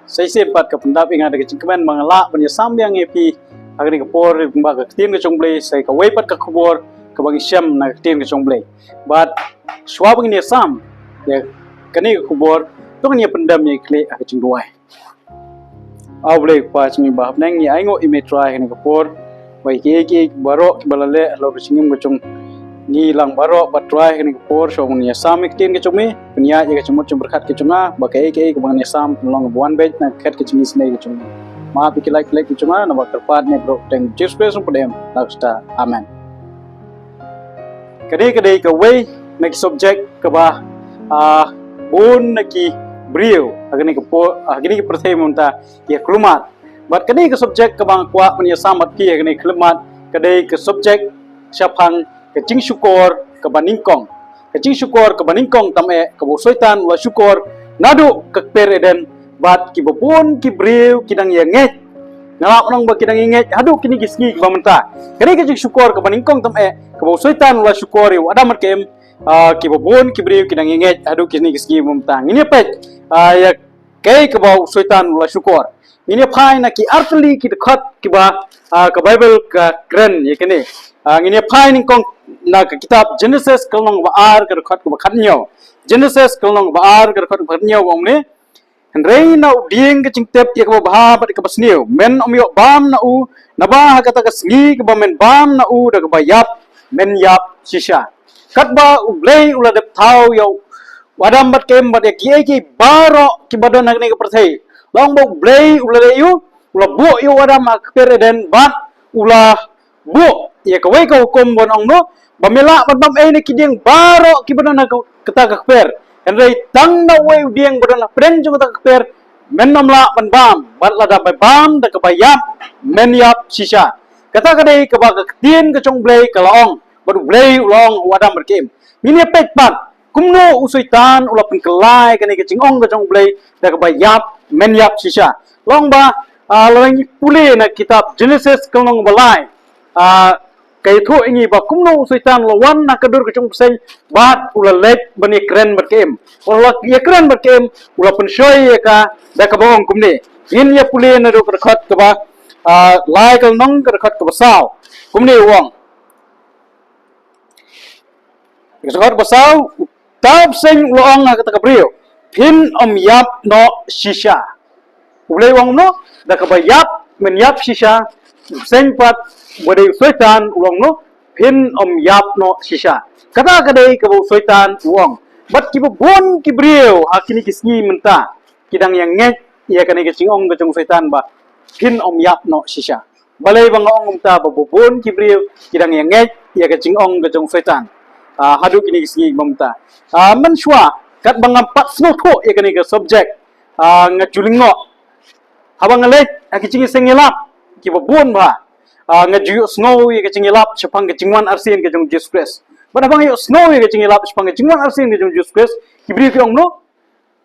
Saya sempat ke pendap ingat ke cingkemen mengelak banyak sambiang epi agar ni ke por mbak ke tin ke chongble saya ke wepat ke kubur ke bagi syam na ke tin ke chongble but swab ni sam ya kani ke kubur tu kan ya pendam ni kle ke cingduai au boleh pas ni bah nang ni aingo imetrai ni ke por bai ke baro balale lo cingim ke chong ni lang baro batrai ni ke por so ni sam ke tin ke chongme punya ya ke cumut berkat ke chonga bakai ke bang ni sam long buan bet na ket ke cingis nei ke chong maaf iki like ke chonga na bakal ni bro teng Jesus Christ podem laksta amen kadai ke way nak subject ke bah bun naki brio agni ke po agni ke perthe munta ya klumat but kadai ke subject ke bang kwa punya samat pi agni klumat kadai ke subject syapang ke cing syukur ke baningkong ke cing syukur ke baningkong tame ke bo soitan wa syukur nadu ke pereden bat ki bopun ki brio kidang ya nget ngalak nang ba kidang nget hadu kini gisgi ke bamenta kadai ke cing syukur ke baningkong tame ke bo soitan wa syukur wa ada markem ki bopun ki brio kidang nget hadu kini gisgi bamenta ini pet ya kai ke bo soitan wa syukur ini pai na ki artli ki dekat ki ba ke bible ka kren ya kini ini pai ning kong na kitab Genesis kalong baar ke dekat ke bakatnyo Genesis kalong baar ke dekat bakatnyo omne Henry na uding ke cingtep ya ke bah bat ke basniu men omyo bam na u na ba kata ke sngi ke men bam na u da ke bayap men yap shisha kat ba ublei ula dep tau yo wadam bat kem bat ya ki baro ki badon na ke perthai long bo ublei ula de yu ula bu yu wadam ak pereden bat ula bu ya ke wei ke hukum bon ong no bamela bam ni kiding baro ki badon na kata ke per Henry tang na wei dieng badon na pren jung kata ke per men namla ban bam bat la da bam da ke bayap men yap shisha kata kadai ke ba ke tien ke chong blei ke laong badu blei ulong wadam berkem mini pet pat kumno usuitan ula pun kelai kani ke cingong ke chong blei da ke bayap men yap shisha long ba lang pule na kitab Genesis kalong balai kai thu ingi ba kumno usuitan lawan na kadur ke chong sei bat ula lek bani kren berkem ula ya kren berkem ula pun shoy ka da ke bong kumne in ya pule na do ke khat ke ba lai kal nong ke khat ke basau kumne wong Kesakot basau tab sing loong nga kata kabrio pin yap no shisha ulay wang no da kabayap men yap shisha sing pat bodai soitan ulong no pin yap no shisha kata kadai kabu soitan uang bat kibu bon kibrio hakini kisni menta kidang yang nget ia kani kecingong kecong soitan ba pin yap no shisha balai bang ong umta babon kibrio kidang yang nget ia kecingong kecong soitan hadu kini kisni mamta menshwa kat bangampat snow tho ya kani ke subject ngajulingo habang ngalek akicingi sengilap ki babon ba ngaju snow ya kecingilap sepang kecingwan arsin ke jong Jesus Christ bada bang yo snow ya kecingilap sepang kecingwan arsin ke jong Jesus Christ kibri ki ongno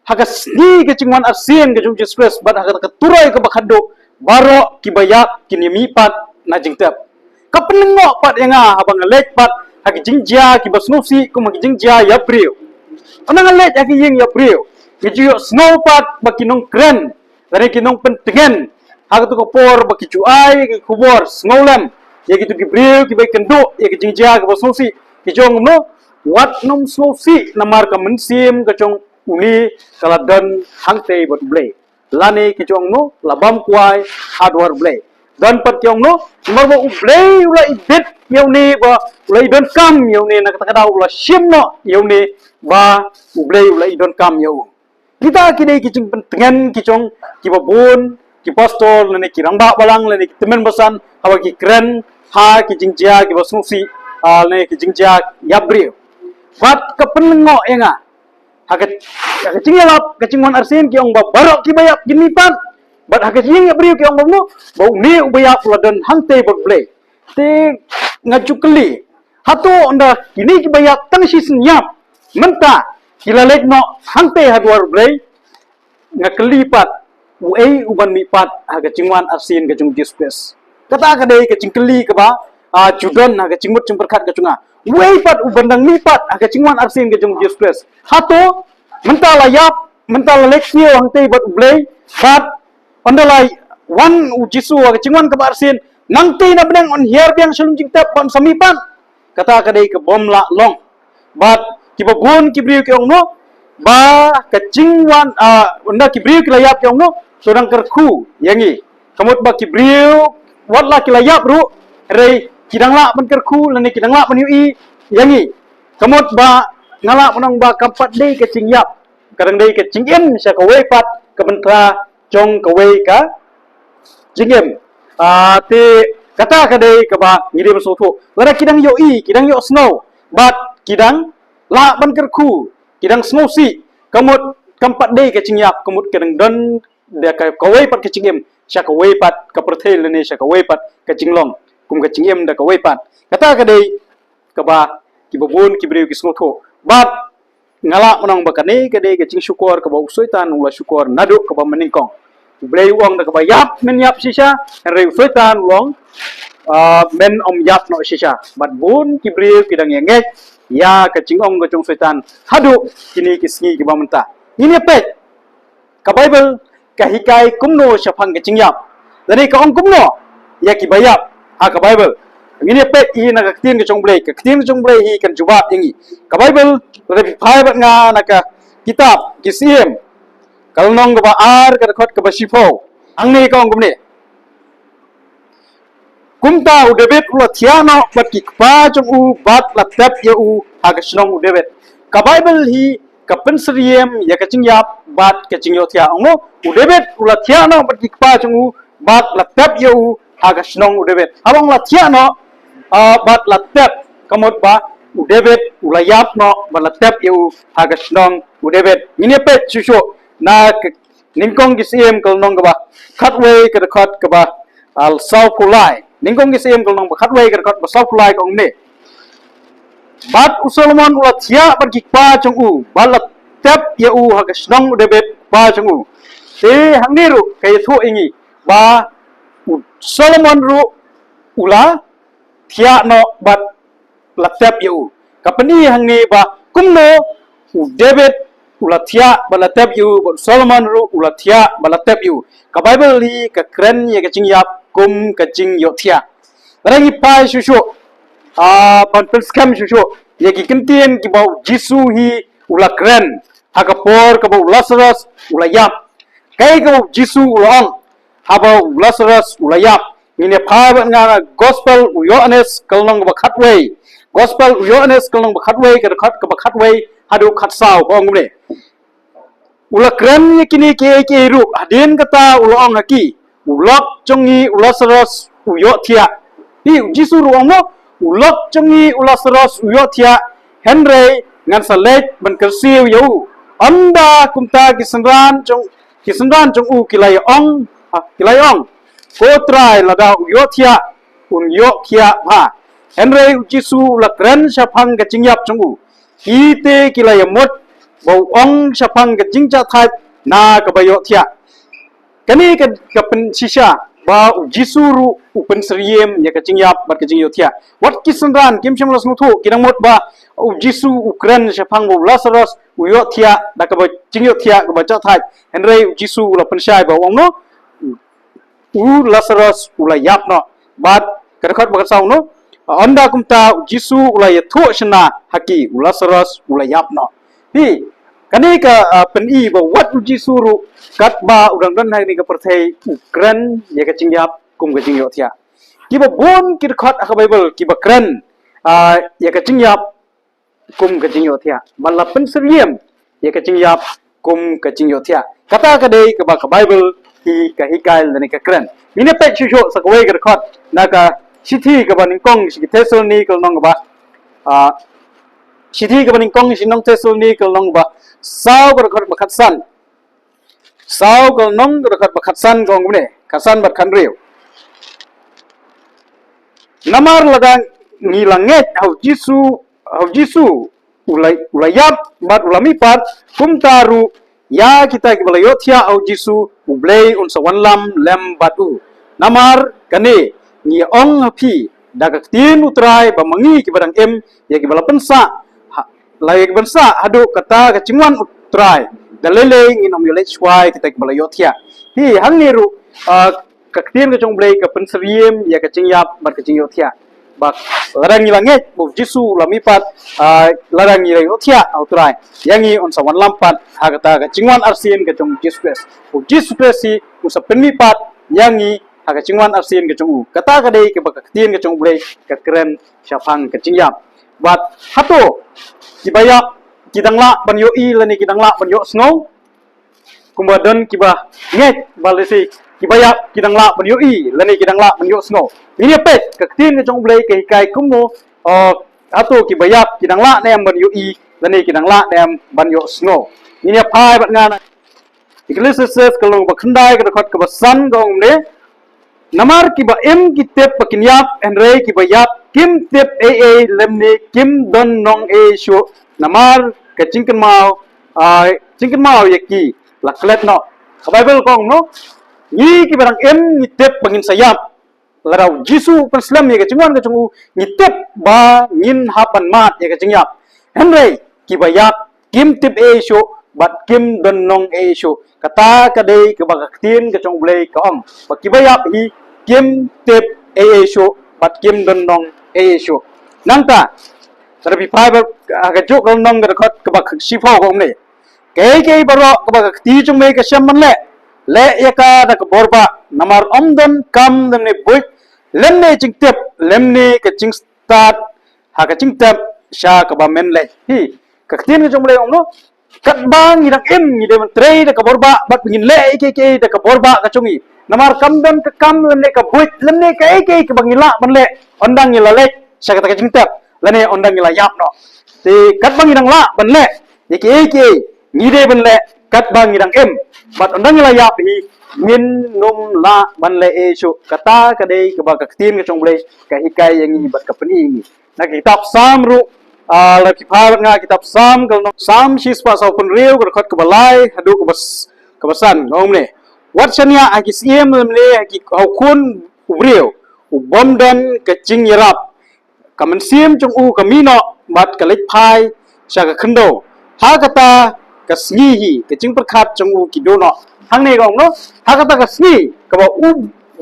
hagas ni kecingwan arsin ke jong Jesus Christ bada haga keturai ke bakado baro ki bayak kini mipat na jingtep kapenengo pat yanga habang ngalek pat haki jingjia ki basnusi ko maki jingjia ya brio anang alet haki ying ya brio ngejuyo snow pat baki nong kren dari kinong pentengen haki tu kopor baki cuai ki kubor snowlam ya gitu ki brio ki bai kendo ya ki jingjia ki basnusi ki jong no wat nom snowsi namar ka mensim ka jong uli kaladan hangte bot blay lane ki jong no labam kuai hardware blay dan pat kyong no marbo ublay ula ibet yauni ba ula idon kam yauni na kata kada ula shim no yauni ba ublay ula idon kam yau kita kini kicing pentengan kicong kibabun ki pastor lene kiramba balang lene temen basan hawa ki kren ha kicing jia ki basungsi lene kicing jia yabri bat kepenengo enga haket kicing yalap kicing wan arsin ki ong ba barok ki bayap ginipan bat hakajing ya brio ki ong no bau ni ubaya uladan hangte berblay te ngajukli hato onda kini ki bayak tang sisnyap menta kilalek no hangte hadwar blay ngakelipat uai uban mipat hakajingwan asin kajung Jesus kata kadai kajingkeli ke ba judon hakajingmut cemperkat kajunga uai pat ubandang mipat hakajingwan asin kajung Jesus hato menta layap menta lalek sio hangte bat blay but ondalai wan u Jisu wa chingwan ka barsin nangti na benang on hier biang shalum jingtap pam samipan kata kadai ke bom la long but kibabun kibriu ke ongno ba kecingwan onda kibriu ke layap ke ongno sorang kerku yangi kamut ba kibriu wat la ke layap ru rei kidang la ban kerku lani kidang la ban ui yangi kamut ba ngala menang ba kampat dei ke cingyap kadang dei ke cingim sya ka wei pat ke bentra jong ke wei ka jingim te kata kadai ke ba ngirim soto lada kidang yo kidang yo snow but kidang la ban kerku kidang snow si kamut kampat dei ke cingyap kamut kadang don dia ka wei pat ke cingim sya ka wei pat ke perthel lani sya ka wei pat ke cinglong kum ke cingim da ka wei pat kata kadai ke ba kibabun kibriu ki soto but ngala menang bakane kadai ke cing syukur ke ba usoitan ula syukur naduk ke ba meningkong blei uang da ke ba yap men yap sisa rei usoitan uang men om yap no sisa but bun kibriu kidang yengek ya ke cingong ke cung soitan hadu kini kisngi ke ba menta ini pet ka bible ka hikai kumno syapang ke cingyap dani ka ong kumno ya ki bayap ka bible ini pet i na kaktin ke chongblei hi kan jubab ingi ka bible lebih pai bat nga na ka kitab kisiem kalnong ba ar ka khot ka basifo angni ka ongum ne kumta u debet ula thiano bat ki pa chung u bat la tap ye u ha ka snong u debet ka bible hi ka pensriem ya ka cingyap bat ka cingyo thia ongo u debet ula thiano bat ki pa chung u bat la tap ye u ha ka snong u debet abang la thiano bat la tap kamot ba u debet ulayap no bat la tap ye u ha ka snong u debet ini pet chucho na ningkong gisiem kal nong ba khatway ka khat ka ba al saw pulai ningkong gisiem kal nong ba khatway ka khat ba saw pulai kong ne bat usolomon ula thia bat ki pa chung u bat la tap ye u ha ka snong u debet pa chung u te hangiru kay thu ingi ba Solomon ru ula thia no bat la tap ye u kapani hangi ba kumno u debet ula thia ba la tap yu ba Solomon ru ula thia ba la tap yu ka bible li ka kren ye ka cingyap kum ka cing yo thia rangi pai shushu pan pelskam shushu ye ki kentien ki ba Jisu hi ula kren ha ka por ka ba Lazarus ula yap kai ka Jisu ula ong ha ba Lazarus ula yap ini pai ba nga gospel u Yohanes kalnong ba khatway gospel u Yohanes kalnong ba khatway ka ba khatway hadu khat saw ko ngumne ula kren yakini ke ru adin kata ula ong haki ulok chongi Lazarus u yo thia hi Jisu ru ong no ulok chongi Lazarus u yo thia henry ngan salek ban kersiu yo anda kumta kisandran chong u kilai ong ko trai lada u yo thia un yo khia ha henry Jisu la kren syapang ka cingyap chong u kite kilai mot bau ong syapang ke jingcha thai na ka bayo thia kani ka pen sisa ba Jisu ru upen seriem ya ka jingyap bat ka jingyo thia wat kisandran kim cham las nuthu kinang mot ba Jisu ukran syapang bu Lazarus u yo thia da ka ba jingyo thia ka ba cha thai henry Jisu la pen sai ba ong no u Lazarus ula yap no bat ka khat ba ka saw no anda kumta Jisu ula ya thu shna haki Lazarus ula yap no hi kani ka peni ba wat Jisu ru kat ba udang dan hai ni ka perthai ukran ya ka cingyap kum ka jingyo thia ki ba bon ki khat ka bible ki ba kran ya ka cingyap kum ka jingyo thia mala pen seriem ya ka cingyap kum ka jingyo thia kata ka dei ka ba ka bible hi ka hikail ni ka kran mine pe chu sa ka wei ka khat na ka sithi ka ba ningkong si Thessaloni ka nong ba sithi ka ba ningkong si nong Thessaloni ka nong ba saw ka khat ba khatsan saw ka nong ka khat ba khatsan kong ne khatsan ba khan riu namar lagang ngilanget hau Jisu ulayap bat ulami pat kumtaru ya kita kibala yothia hau Jisu ublei unsa wanlam lem batu namar kane ni ong phi daga tin utrai ba mangi kibadang em ya kibala pensa lai bansa hadu kata kacingwan utrai dalele nginom yole chwai kita kibala yothia hi hang ni ru kaktian ke jong blai ke pensriem ya ke cingyap bat ke cingyo thia bak larang ni langet bu jisu lami pat larang ni rai thia autrai yangi on sawan lampat hagata ke cingwan arsin ke jong jispes bu jispes si usa penmi pat yangi haga cingwan arsin ke jong kata ka dei ke bak kaktian ke jong blai ke keren syafang ke cingyap bat hato kibaya kidangla banyo I lani kidangla banyo snow kumbadon kiba nget balesi kibaya kidangla banyo I lani kidangla banyo snow ini pet kaktin ke jong blai ke hikai kumo ato kibaya kidangla nem banyo I lani kidangla nem banyo snow ini pai bat ngana Ecclesiastes kalau bakandai ke dekat ke basan gong ne namar kiba kitep pakinyap enre kibaya kim tep lemne kim don nong shu namar ke cingken mau yaki laklet no Bible kong no ni ki barang ngitep bangin sayap larau jisu perslam ya ke cingwan ke cungu ngitep ba ngin hapan mat ya ke cingyap henry ki bayap kim tip shu bat kim don nong shu kata kadai ke bakaktin ke cungu blai ka ong ba ki bayap hi kim tip shu bat kim don nong shu nangta tapi Bible agak jauh kalau nong dekat ke bak sifau kong ni kei baru ke bak ti cung me ke shaman le ya ka da ke borba namar omdon kam dem ne buik lem ne cing tep lem ne ke cing start ha ke cing tep sha ke ba men le hi ke tin ke cung le om no kat bang ni dak ni de tre da ke borba bat pingin le ke da ke borba ke cungi namar kam don ke kam lem ne ke buik lem ne ke bangila ban le ondang ni la le sha ke cing tep lane ondang ila yap no ti kat bang idang la ban le yeki ni de ban le kat bang idang bat ondang ila yap hi min num la ban le shu kata ka dei ke ba ka tin ke chong ble ka hikai yang ni bat ka pani ni na kitab sam ru la ki phar nga kitab sam kal no sam shis pa sa pun riu ka khot ka balai hadu ka basan ngom ne wat chania agis iem le ki au kun riu ubom dan ke ching yarap kamen sim chung kamino bat kalik pai saka khndo ha kata kasni hi ke ching prakhat chung kidono hang ne gong no ha kata kasni ka ba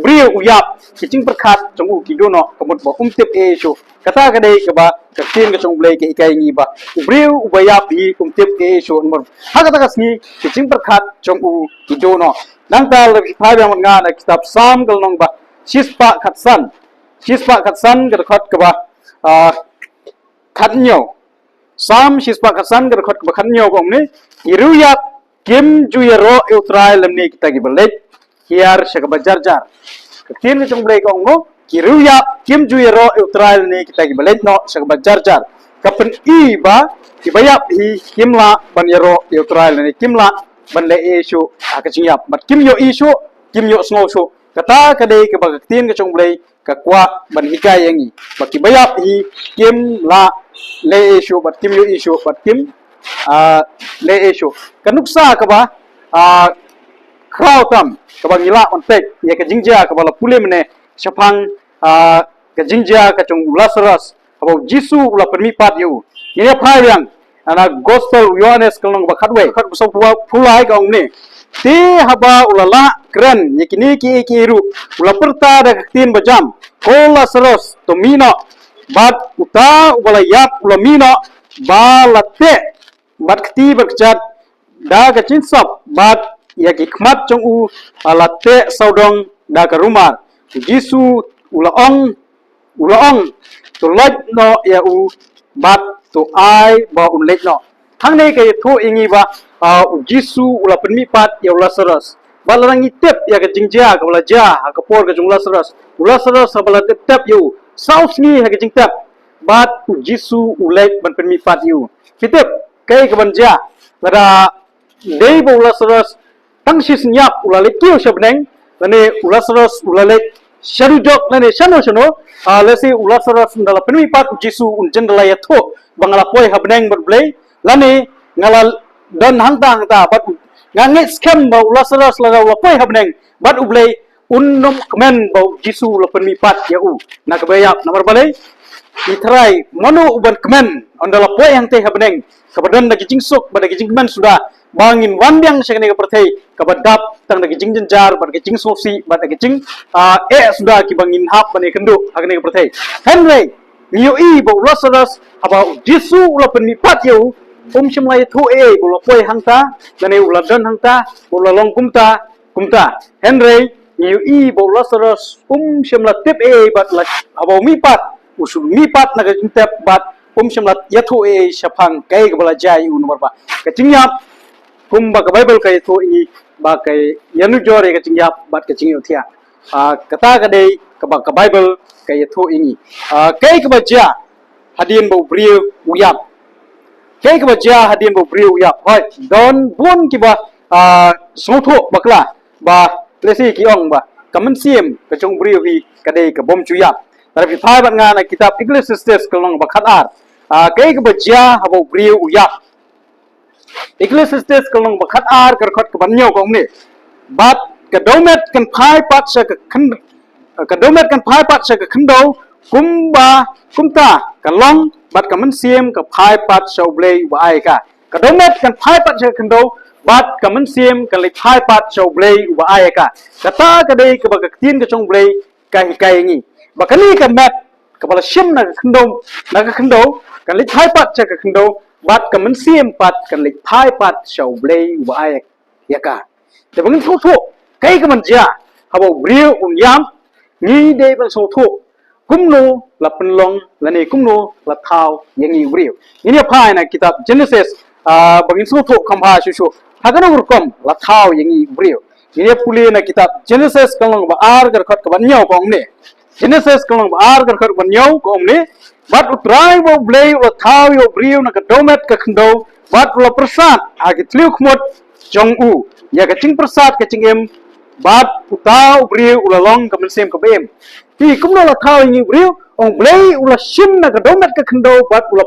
brio yap ke ching prakhat chung kidono kamut ba tip shu kata ka dei ka ba ka tin ka chung blai ke ikai ni ba brio bayap hi tip shu mor ha kata kasni ke ching prakhat chung kidono nang tal pai ba nga na kitab sam kal nong ba shispa khatsan ka khat ka ba khát nhiều sam shispa khasan gar khot khát nhiều gom ne iruya kim juyero utrai lemni kita gi belek hiar shak bajar jar tin ni chung break ong no iruya kim juyero utrai lemni kita gi belek no shak bajar jar kapen I ba ibayap hi kimla ban yero utrai lemni kimla ban le shu akachiyap bat kim yo shu kim yo sngo shu kata kadai ke bag tin ke chung break kakwa ban hikai yangi baki bayap hi kim la le shu bat kim yu issue bat kim le issue kanuksa ka ba krautam ka ba ngila on tek ya ka jingja ka bala pule mene chapang ka jingja ka chung Lazarus abo jisu ula permi pat yu ni phai yang ana gospel yohanes kalong ba khatwe khat so phulai ka ong ne ti haba ulala keren yakini ki ru ula perta da tin bajam kola seros to mino bat uta wala yap ula mino balate bat kti berkat da ka chinsop bat yaki khmat chung alate saudong da ka rumar jisu ula ong to lek no ya bat to ai ba lek no hang nei ke thu ingi ba jisu ula penmi pat ya Lazarus balarang itep ya ke jingja ka bala ja ka por ka jung Lazarus bala tep yu saus ni ha ke jingtep bat jisu ulek ban penmi pat yu kitep kai ka ban ja lara dei bo Lazarus tang sis nyap ula lek kiu shabneng lane Lazarus ula lek sharu jok lane shano lesi Lazarus ndala penmi pat jisu unjen dala ya tho bangala poi habneng berblei lane ngalal dan hangta bat nganget scam bau Lazarus la poi habneng bat ublei unnum kemen bau jisu la penmi pat ya nak bayap nomor balai itrai manu uban kemen ondala poe yang teh habeneng kabadan lagi jingsuk pada gijing kemen sudah bangin wandang sekene ke pertai kabadap tang lagi jing jenjar pada gijing sosi pada gijing sudah ki bangin hap bane kendo hakene ke pertai henry niyo i bo lasaras aba jisu ula penipat yo shimlai thu bola poe hangta dane ula dan hangta ula long kumta henry niyo i bo lasaras shimla tip bat la aba mipat usul mipat naga jintep bat shimlat yathu shapang kai gabala jai nomor ba kacingyap ba ka bible kai tho ini ba kai yanu jore kacingyap bat kacingyo thia kata ka dei ka ba ka bible kai tho ini kai ka baja hadin bo brio uyap kai ka baja hadin bo brio uyap hoi don bon ki ba sotho bakla ba lesi ki ong ba kamen siem ka chong brio hi ka dei ka bom chuyap tapi pai bat ngana kitab Ecclesiastes kalong bakat ar kai kebaja habo brio uyap Ecclesiastes kalong bakat ar kerkot kebanyo kong ni bat kedomet kan pai pat sa kedomet kan pai pat sa kendo kumta kalong bat kamen siem ka pai pat sa ublei wa ai ka kedomet kan pai pat sa kendo bat kamen siem ka le pai pat sa ublei wa ai ka kata kadai ke bagaktin ke chong ublei kai ngi bakali ka mat kapala shim na kendo kan lit hai pat cha ka kendo bat ka men siem pat kan lit hai pat shau blei wa ai yaka te bangin tho kai ka man ja habo brio un yam ni de ban so tho kumno la penlong la ne kumno la thao yangi brio ini apa na kitab Genesis bangin so tho khamha shu hagana urkom la thao yangi brio ini puli na kitab Genesis kalong ba ar gar khat ka ban nyaw kong ne Genesis kalong ar gar khat ban nyaw kong ne bat utrai bo blei wa thao yo brio na ka domet ka khndo bat la prasad agi tliu khmot jong u ya ka ching prasad ka ching em bat utau brio ulalong ka mensem ka bem ti kumno la thao yangi brio ong blei ula shim na ka domet ka khndo bat ula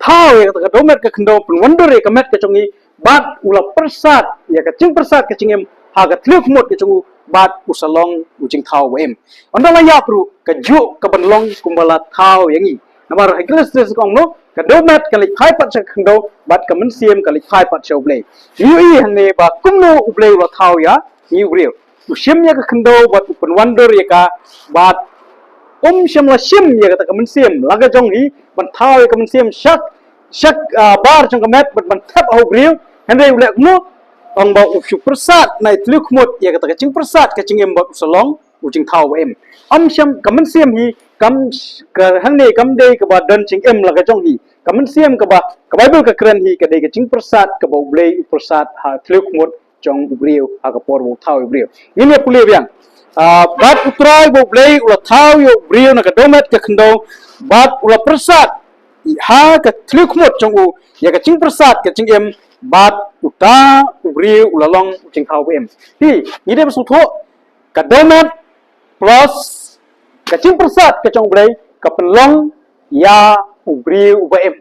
thao ya ka domet ka khndo pun wonder ka met ka chongi bat ula prasad ya ka ching prasad ka ching em haga tliuk mot ke chungu bat usalong ucing thau em ondala ya pru ka ju ka banlong kumbala thau yangi namar Ecclesiastes kong no ka domet ka lik phai pat sa khndo bat ka men siem ka lik phai pat sa ublei yu i hane ba kumno ublei wa thau ya ni ubreu usim ya ka khndo bat upun wonder ya ka bat shim la shim ya ka men siem laga jong hi ban thau ya ka men siem shak bar jong ka met bat ban thap au ubreu hande ule no ong ba upsuk persat nai tliuk mot ya kata kacing persat kacing em ba usalong ucing thau em sham kamen siem hi kam ka hang ne kam dei ka ba dan ching em la ka jong hi kamen siem ka ba ka bible ka kren hi ka dei kacing persat ka ba ublei persat ha tliuk mot jong ubreu ha ka por bo thau ubreu ini pule biang bat utrai bo ublei ula thau yo ubreu na ka domet ka khndo bat ula persat ha ka tliuk mot jong u ya kacing persat kacing em bat uta ubri ulalong ucing thau em hi ide masutho ka domet plus kacing persat ka chong blei ka penlong ya ubri uba em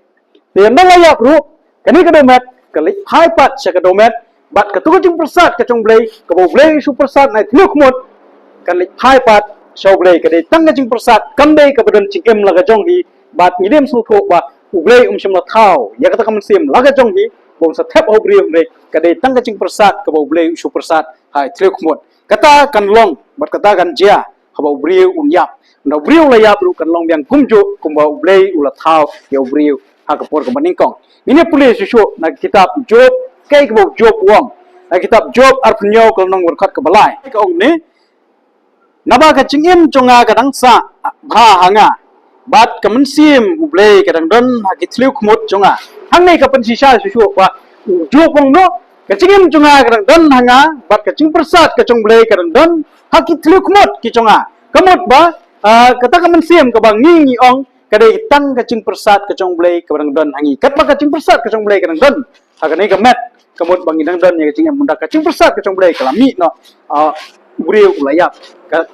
thì nó là ya ru kani ka domet ka lik hai pat sa ka domet bat ka tu kacing persat ka chong blei ka bo blei su persat nai thuk mot ka lik hai pat sa blei ka dei tang kacing persat kam dei ka badan ching em la ka jong hi bat ide masutho ba ublei shim la thau ya ka ta kam sim la ka jong hi bom sa thep au brio me kadai tang kacing persat ka bau blei su persat hai thlek mot kata kan long bat kata kan jia ha bau brio un yap na brio la yap lu kan long biang kumjo kum bau blei ula thau ya brio ha ka por ka maning kong ini pule su na kitab Job kai ka bau Job wong na kitab Job arpnyo kal nong wer khat ka balai ka ong ne naba ka chingim chonga ka dang sa bha hanga bat kamen sim ublei ka dang don ha ki thlek mot chonga hang nei ka pensi sha su wa jo kong no ka chingim chunga ka dan hanga bat ka ching persat ka chong blei ka dan ha ki thluk mot ki chonga kamot ba kata ka mensiem ka bang ngi ong ka dei tang ka ching persat ka chong blei ka dan hangi kat ba ka ching persat ka chong blei ka dan ha ka nei ka met kamot bang dang dan ya ka chingim munda ka ching persat ka chong blei ka lami no ubreu ulayap ka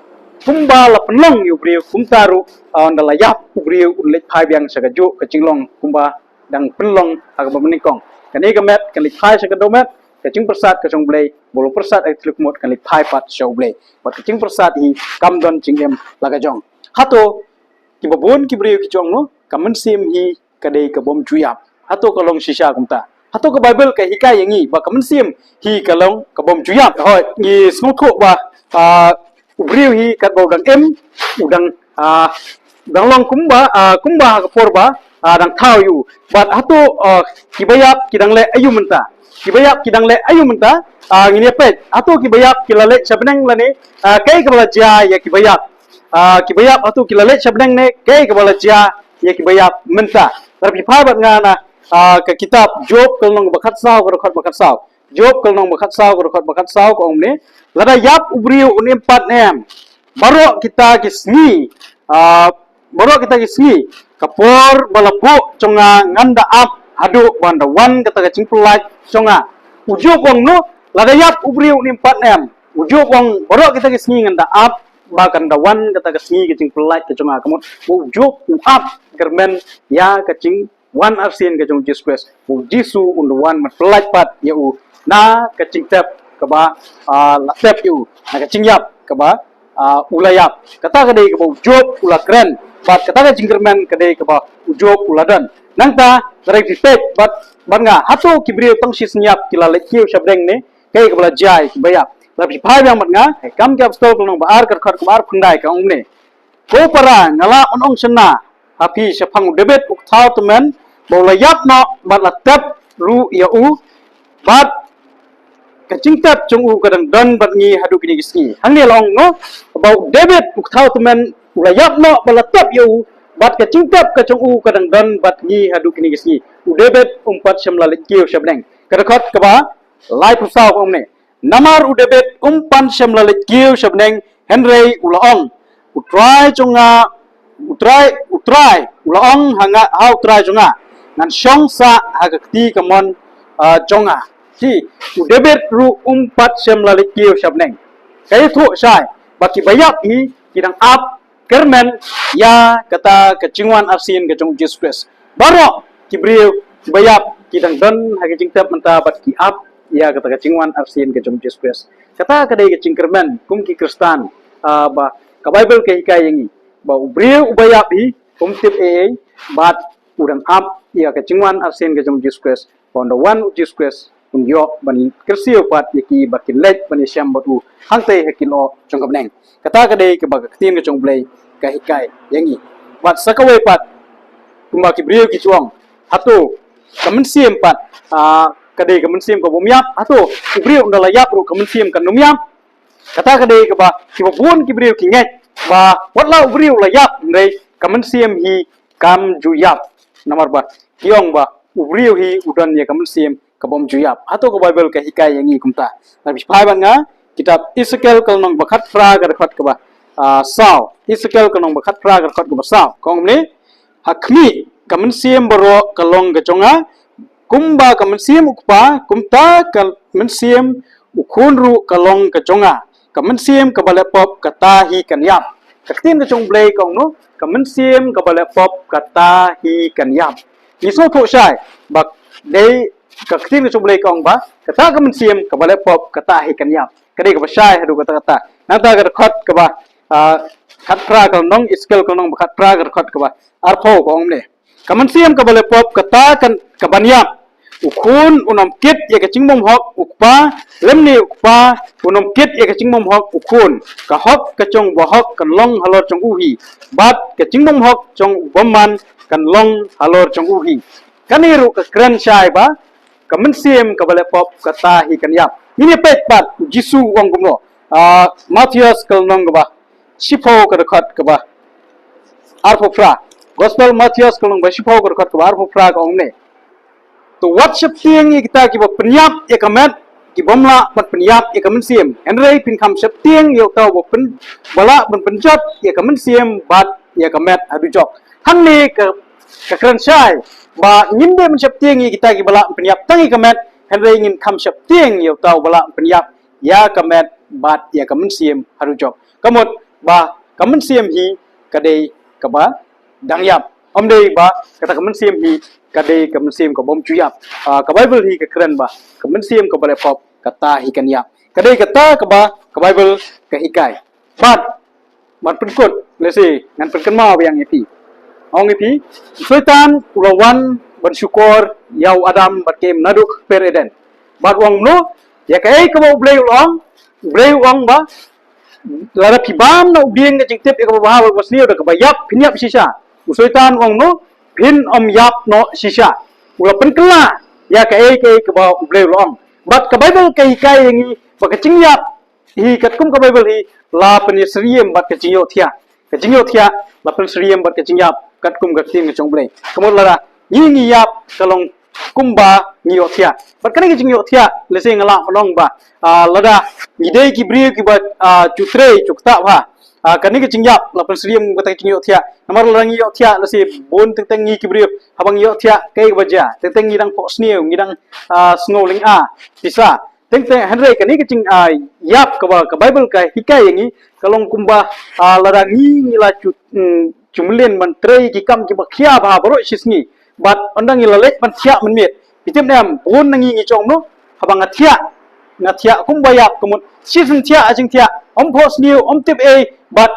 kumba la penlong yu ubreu kumtaru ondala yap ubreu ulet phai biang sa ka jo ka chinglong kumba dang penlong agak menikong kan ega met kan lik phai sa ka domet ka ching persat ka chong blei bolo persat ai thluk mot kan lik phai pat show blei pat ka ching persat hi kam don ching em laga jong hato kibabun kibriu kijong no kamen sim hi kadai kabom juyap atau kalong shisha kumta atau ke Bible ke hikai yang ni ba kamen sim hi kalong kabom juyap hoi ni smutho ba ubriu hi kat bau dang em udang dang long kumba ka porba dang thau yu bat atau kibayap kidang le ayu menta kibayap kidang le ayu menta ngini pet atau kibayap kilale sabnang lane kai kabala ja ya kibayap atau kilale sabnang ne kai kabala ja ya kibayap menta tapi phabat ngana ke kitab Job kalnong bakat saw bakat saw Job kalnong bakat saw ko omne lada yap ubriu unim pat nem baro kita kisni kapor balapu conga nganda ap hadu wanda wan kata kacing pelaj conga ujo kong no lada yap ubriu unim pat nem ujo kong baro kita kisni nganda ap bahkan dawan kata kesni kacing pelaj conga kamu ujo up germen ya kacing wan arsin kacung Jesus Jisu undu wan pelaj pat ya na kacing tep kaba latep yu na kacing yap kaba ulayap kata kadai kaba ujob ulakren bat kata kacing germen kadai kaba ujob uladan nangta tarik dipek bat nga hatu kibriu tang si senyap kila lekiu syabreng ne kai kaba jai kibayap tapi phai yang nga kam kap stol nong baar kar kumar phundai ka umne ko para ngala onong sena api sepang debet uktau temen bolayap no bat latep ru ya bat kacing tap chung kadang dan bat ngi hadu kini gisni hang ni long no about debit uktau temen ulayap no balatap yu bat kacing tap kacung kadang dan bat ngi hadu kini gisni debit umpat semlalit kiu syabneng kadakot kaba lai pusau omne namar debit umpan semlalit kiu syabneng Henry ulaong utrai chunga utrai ulaong hanga hau utrai chunga ngan syong sa hagakti kamon chonga si udebet ru umpat semlalit kiu syabneng kaya tu syai baki bayap hi kidang ap kermen ya kata kecingwan arsin kecung Jesus baro kibriu bayap kidang don hagajing tap menta bat ki ap ya kata kecingwan arsin kecung Jesus kata kadai kecing kermen kum ki kristan ba ka Bible ke hikai yangi ba ubriu ubayap hi tip bat udang ap ya kecingwan arsin kecung Jesus Pondo wan Jesus unyo ban kersiu pat yaki bakin lek ban syam batu hangtai hakilo chongkap neng kata kadai ke bag tin ke chong blai ka hikai yangi bat sakawai pat kumba ki brio ki chuang hatu kamen sim pat kadai kamen sim ko bomyap hatu brio ndala yap ru kamen sim kan numyap kata kadai ke ba ki bun ki brio ki ngek ba watla brio la yap ndai kamen sim hi kam ju yap nomor ba kiong ba brio hi udan ya kamen sim kabom juyap atau ke Bible ke hikai yang ni kumta tapi pai banga kitab Ezekiel kalnong bakat fra garkhat ke ba saw Ezekiel kalnong bakat fra garkhat ke ba saw kong ni hakmi kamen sim baro kalong gajonga kumba kamen sim ukpa kumta kamen sim ukunru kalong gajonga kamen sim kabale pop katahi kanyap kaktin gajong blay kong no kamen sim kabale pop katahi kanyap iso to syai bak dei kaktin ke boleh kong ba kata kamen sim ka bale pop kata hi kan yap kadai ka basai hadu kata nanta ga khot ka ba khat pra ka nong skill ka nong khat pra ga khot ka ba arpho ko omne kamen sim ka bale pop kata kan ka banyap ukun unam kit ya ka chingmom hok ukpa lemni ukpa unam kit ya ka chingmom hok ukun ka hok ka chong bo hok kan long halor chong uhi bat ka chingmom hok chong bomman kan long halor chong uhi kaniru ka kran syai ba kamen sim kabale pop kata hi kan yap ini pet pat Jisu wong gumno Matius kalnong ba sipo ka khat ka ba arfo fra gospel Matius kalnong ba sipo ka khat ka ba arfo fra ka omne to whatsapp tiang ni kita ki ba penyap e kamet ki bomla pat penyap e kamen sim enrei pin kam sep tiang yo tau bo pen bala ben penjot e kamen sim bat e kamet adu jok hang ni ka kran syai ba nyinde men sep tiang kita ki bala penyap tangi kamet henrei ngin kam sep tiang yo tau bala penyap ya kamet bat ya kamen sim haru jok kamot ba kamen sim hi kadai ka ba dangyap omdei ba kata kamen sim hi kadai kamen sim ka bom chuyap ka Bible hi ka kren ba kamen sim ka bale pop kata hi kan yap kadai kata ka ba ka Bible ka hikai bat mat penkut lesi ngan perken mau yang ipi ong ipi syaitan ulawan bersyukur yau Adam berkem naduk pereden bat wong no ya kai ka mau blei uang ba lara pibam na ubieng ka jingtip ka bahawa wasniyo da ka bayap pinyap sisa syaitan wong no pin om yap no sisa ula penkela ya kai ka ba blei uang bat ka Bible kai yang bakacing yap hi katkum ka Bible hi la penyesriem bat kacingyo thia la penyesriem bat kacing yap katkum ka tim ka blei kamot lara ngi yap kalong kumba ngiyo thia bat kani kacing yo thia lese ngala long ba lada ngidei ki brio ki ba cutre cukta ba kani kacing yap la penyesriem bat kacing yo thia namar lara ngiyo thia lese bon teng ngi ki brio habang yo thia kai baja teng ngidang posnio ngidang snowling bisa teng Henry kani kacing yap ka Bible ka hikai yangi kalong kumba lara ngi la cumlen man trei ki kam ki bakhia ba baro sisngi bat ondang ilalek man thia man met pitim nam bon nangi ngi chong no habang ngathia kumba yap kumut sisin thia ajing thia om pos new om tip bat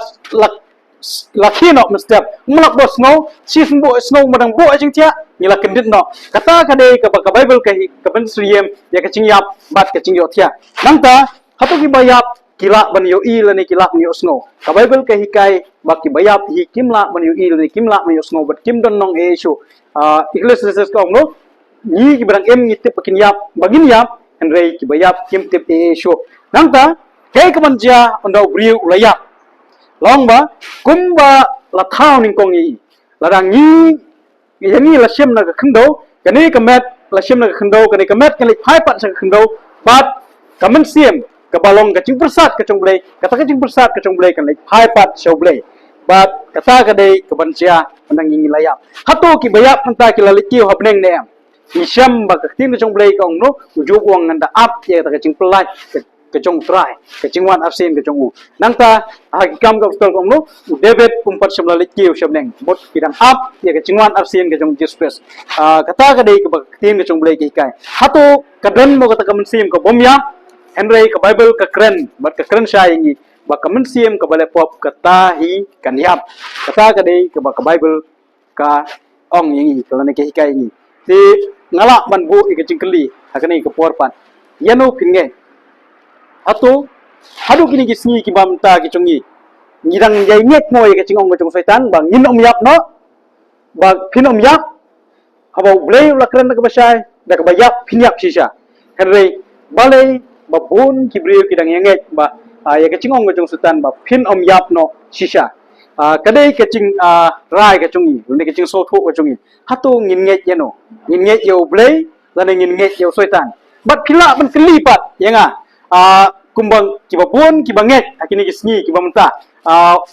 lakhino mestep mulak bo snow sisin bo snow madang bo ajing thia ngila kendit no kata kade ka Bible ka ben sriem ya kacing yap bat kacing yo thia nangta hatu ki bayap kila ban yo i lani kila ni snow ka Bible ka hikai baki bayap hi kimla ban yo i lani kimla ni snow bat kim don nong shu Iglesias ka no ni ki barang em ngitip pakin yap bagin yap Henry ki bayap kim tip shu nangta kai ka manja ondau briu ulayap long ba kumba la thao ning kong yi la dang ni yani la shem na ka khndo kani ka met la shem na ka khndo kani ka met kani phai pat sa ka khndo bat kamen siem ka balong ka ching persat ka chong blai kata ka ching persat ka chong blai kan lai phai pat show blai bat kata ka dei ka bancia nang ngi layap hato ki bayap nta ki la likiu habneng ne am isham ba ka tin ka chong blai ka ong no uju wang nganda ap ye ta ka ching pelai kecong try kecing wan arsin kecong u nangta hakam ka stol kong no David pumpat sebelah kiu sebneng bot kidang up ya kecing wan arsin kecong jispes kata ka dei ka tin kecong blai ki kai hato kadren mo kata kamensim ka bomya Henry ka Bible ka kren bat ka kren shay ngi ba kamensim ka bale pop kata hi kanyap kata ka dei ka Bible ka ong ngi kalane ki kai ngi ti ngala man bu ikecing keli hakani ka porpan yano pinge atau hadu kini kisni ki bamta ki chungi ngirang jai nyek mo ye kaching ong chong setan bang ngin om yap no ba phin om yap habo blei la kren ka basai da ka bayap phin yap sisa Henry balai ba bon ki brio ki dang yengek ba ye kaching ong chong setan ba phin om yap no sisa kadai kaching rai ka chungi ne kaching so tho ka chungi hatu ngin ngek ye no ngin ngek yo blei la ngin ngek yo setan bat phila ban kelipat yenga kumbang kibabun kibanget akini kisni kibamta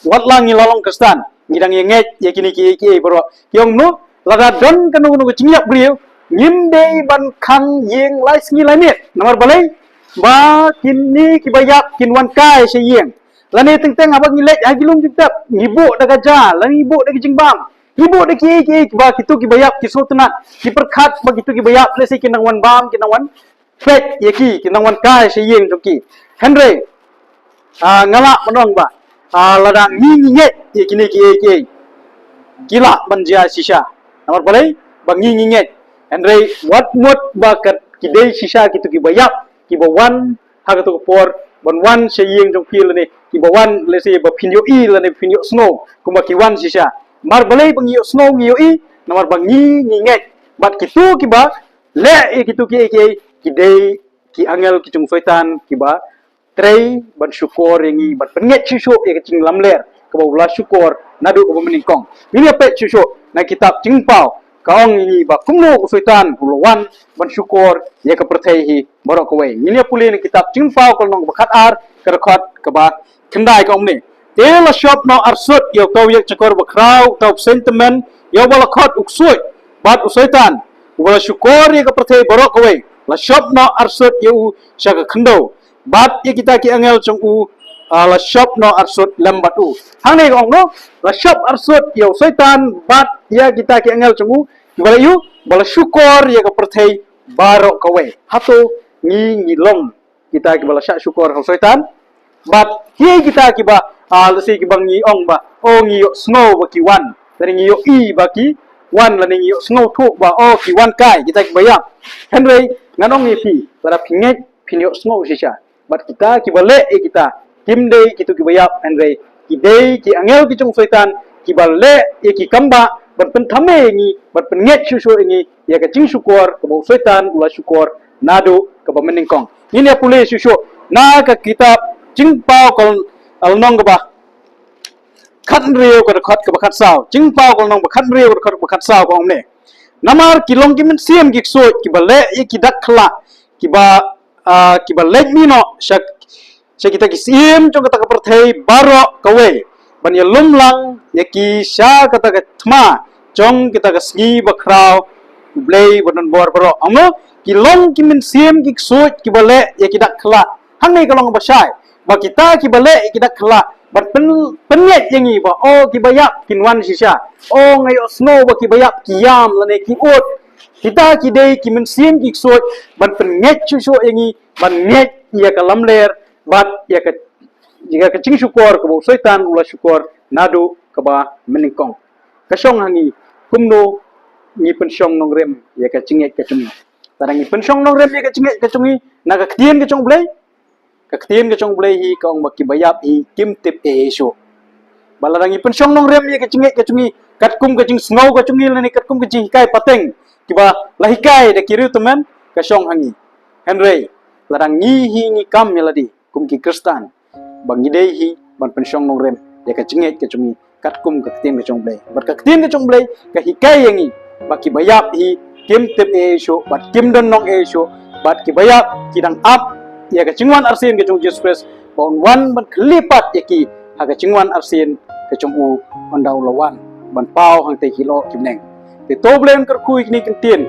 watlang ngilalong kestan ngidang yenget yakini ki bro yong no laga don kanu kanu cingyak brio ngimde ban khang yeng lai sngi lai net nomor balai ba kini kibayak kinwan kai se yeng lani teng abang ngilek agilum jitap ngibu daga ja lani ibu daga jingbam ibu daga ki ba kitu kibayak kisutnat kiperkhat begitu kibayak lesi kinang wan bam kinang wan fek yaki kinang wan kai se yeng joki Henry ngala menong ba lada ngi nget yakini ki gila manja sisa nomor balai bangi nget Henry what ba kat kidei sisa kitu ki bayap ki bawan hagatu por ban wan se yeng jong pil ni ki bawan lesi ba pinyo i la ni pinyo snow kuma ki wan sisa mar balai bangi snow ngi i nomor bangi nget bat kitu ki ba le kitu ki kidei ki angel ki chung setan ki ba trei ban syukur yangi ban penget syusuk ya kecing lamler ke bawah syukur nadu ke meningkong ini apa syusuk na kitab cingpau kaong ini ba kumno ku setan puluhan ban syukur ya ke pertehi borok kowe ini puli ni kitab cingpau kal nong bakat ar ke rekod ke ba kendai kaong ni tela shop no arsut yo kau yak cakor bakrau tau sentiment yo balakot uksui bat usaitan wala syukur ya ke pertehi borok kowe la shop no arsut yo syaka kendo bat ye kita ki angel chung u la shop no arsut lambat u hang nei ong no la shop arsut yo setan bat ya kita ki angel chung u bala yu bala syukur ye ka perthei barok kawe hatu ngi long kita ki bala syak syukur ho setan bat ye kita ki ba lesi ki bang ngi ong ba o ngi yo snow ba ki wan dari ngi yo i ba ki wan la ngi yo snow thu ba o ki wan kai kita ki bayap henry nganong ngi pi para pinget pin yo snow shisha bat kita ki bale kita kim dei kitu ki bayap henry ki dei ki angel ki chung setan ki bale ki kamba ban pen thame ngi ban pen nget shu ngi ya ka ching syukur ka bo setan ula syukur nado ka ba mening kong ini ya pule shu na ka kitab ching pao kol alnong ka ba khat riu ka khat ka ba khat sao ching pao kol nong ba khat riu ka khat sao ko omne namar kilong ki men siam ki so ki ba le ki dak khla ki ba le mi no shak kita ki siam chong kata ka perthei baro ka we ban ya lumlang ya ki sha kata ka thma chong kita ka sgi ba khrau blei ban bor baro amno kilong ki men siam ki so ki ba le ya ki dak khla hang nei kalong ba shai ba kita ki ba le ki dak khla ban penyet yang ni ba o ki bayap kinwan shisha o ngai snow ba ki bayap kiam la ne ki ot kita ki dei ki men sim ki so ban penyet chu yang ni ban net ya ka lamler bat ya ka jika ka ching syukur ka bo setan ula syukur nado ka ba meningkong ka syong hangi kumno ni pensyong nong rem ya ka chinget ka chumi tarang ni pensyong nong rem ya ka chinget ka chumi na ka kdien ka chong blai kaktiin ka chong blai hi kaong makibayap hi kim tip e so balarangi pensyong nong rem ye ka chinge ka chungi katkum ka ching snow ka chungi lani katkum ka ching kai pateng kiba lahikai de kiru teman ka syong hangi henry larangi hi ni kam meladi kum ki kristan bang idei hi ban pensyong nong rem ye ka chinge ka chungi katkum ka kaktiin ka chong blai bat kaktiin ka chong blai ka hikai yangi makibayap hi kim tip e so bat kim don nong e so bat kibayap kidang up ya ka chingwan arsin ke chung Jesus Christ bon wan ban klipat yaki ha ka chingwan arsin ke chung u ondau lawan ban pau hang te kilo kimneng te to blen kar kui ni kintin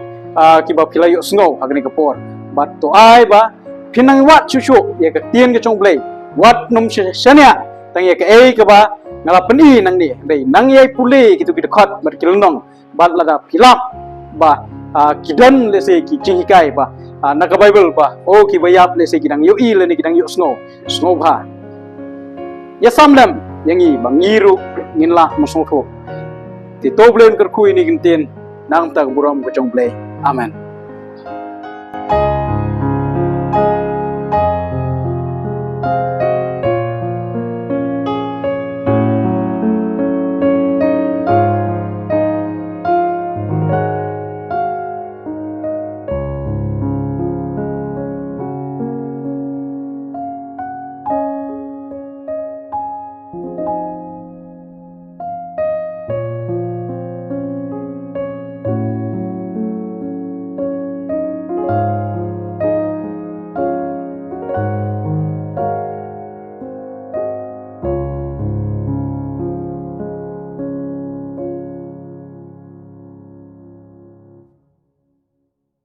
ki ba khilayo snow ha ni ka por bat to ai ba phinang wat chu chu ya ka tien ke chung blai wat num shania tang ya ka ei ka ba ngala pani nang ni dei nang yai puli kitu ki khot bat kilnong bat lada philap ba kidan le se ki chihikai ba naka Bible ba o ki bayap le se kidang yo i le ni kidang yo snow ba ya samlam yangi bangiru nginla masong tho ti to blen kar kui ni gintin nang tak buram ko chong play amen